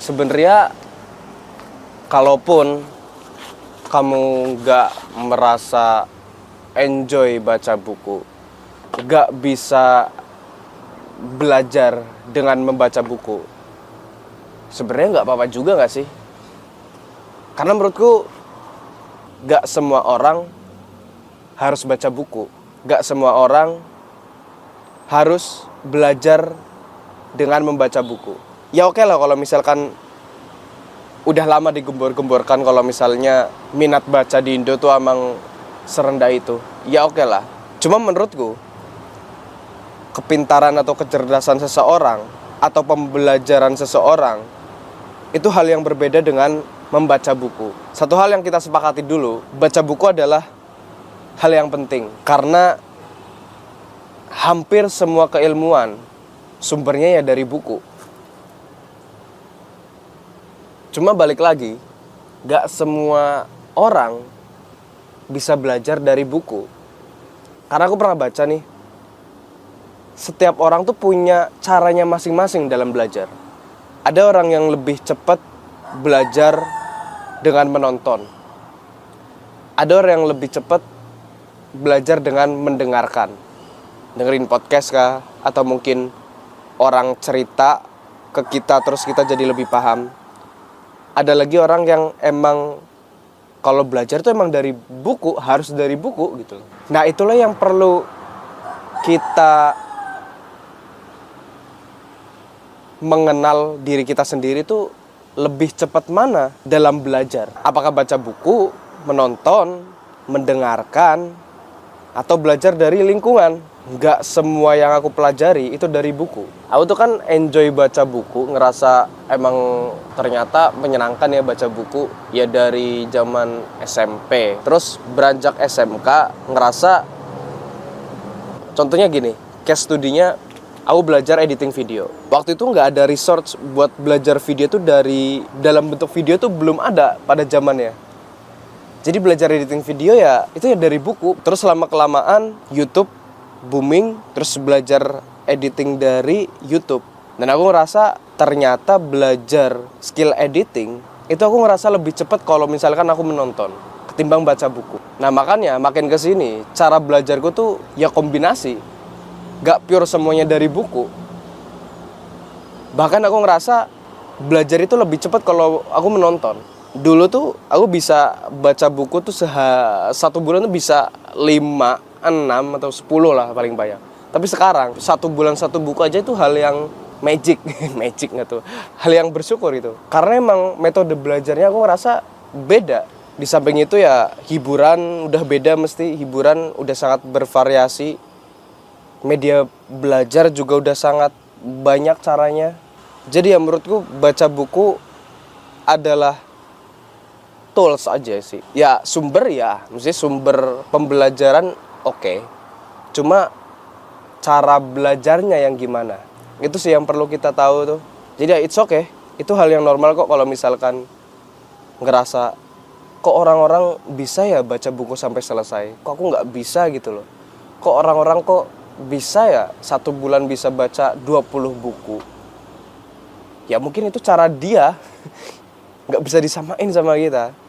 Sebenarnya kalaupun kamu nggak merasa enjoy baca buku, nggak bisa belajar dengan membaca buku, sebenarnya nggak apa-apa juga nggak sih? Karena menurutku nggak semua orang harus baca buku, nggak semua orang harus belajar dengan membaca buku. Ya oke lah kalau misalkan udah lama digembor-gemborkan kalau misalnya minat baca di Indo tuh emang serendah itu. Ya oke lah. Cuma menurutku kepintaran atau kecerdasan seseorang atau pembelajaran seseorang itu hal yang berbeda dengan membaca buku. Satu hal yang kita sepakati dulu, baca buku adalah hal yang penting karena hampir semua keilmuan sumbernya ya dari buku. Cuma balik lagi, gak semua orang bisa belajar dari buku. Karena aku pernah baca nih, setiap orang tuh punya caranya masing-masing dalam belajar. Ada orang yang lebih cepat belajar dengan menonton. Ada orang yang lebih cepat belajar dengan mendengarkan. Dengerin podcast kah? Atau mungkin orang cerita ke kita terus kita jadi lebih paham. Ada lagi orang yang emang kalau belajar tuh emang dari buku, harus dari buku gitu. Nah itulah yang perlu kita mengenal diri kita sendiri tuh lebih cepat mana dalam belajar. Apakah baca buku, menonton, mendengarkan, atau belajar dari lingkungan. Nggak semua yang aku pelajari itu dari buku. Aku tuh kan enjoy baca buku, ngerasa emang ternyata menyenangkan ya baca buku. Ya dari zaman SMP, terus beranjak SMK ngerasa, contohnya gini, case studinya aku belajar editing video. Waktu itu nggak ada resource buat belajar video tuh dari dalam bentuk video tuh belum ada pada zamannya. Jadi belajar editing video ya itu ya dari buku. Terus lama-kelamaan YouTube booming, terus belajar editing dari YouTube. Dan aku ngerasa ternyata belajar skill editing itu aku ngerasa lebih cepat kalau misalkan aku menonton ketimbang baca buku. Nah makanya makin kesini cara belajarku tuh ya kombinasi, gak pure semuanya dari buku. Bahkan aku ngerasa belajar itu lebih cepat kalau aku menonton. Dulu tuh aku bisa baca buku tuh satu bulan tuh bisa 5, 6 atau 10 lah paling banyak. Tapi sekarang 1 bulan 1 buku aja itu hal yang magic. Magic nggak tuh, hal yang bersyukur itu. Karena emang metode belajarnya aku ngerasa beda. Di samping itu ya hiburan udah beda, mesti hiburan udah sangat bervariasi. Media belajar juga udah sangat banyak caranya. Jadi ya menurutku baca buku adalah tools aja sih. Ya sumber ya, mesti sumber pembelajaran oke. Cuma cara belajarnya yang gimana, itu sih yang perlu kita tahu tuh. Jadi ya it's okay, itu hal yang normal kok kalau misalkan ngerasa kok orang-orang bisa ya baca buku sampai selesai, kok aku nggak bisa gitu loh. Kok orang-orang kok bisa ya 1 bulan bisa baca 20 buku. Ya mungkin itu cara dia, nggak bisa disamain sama kita.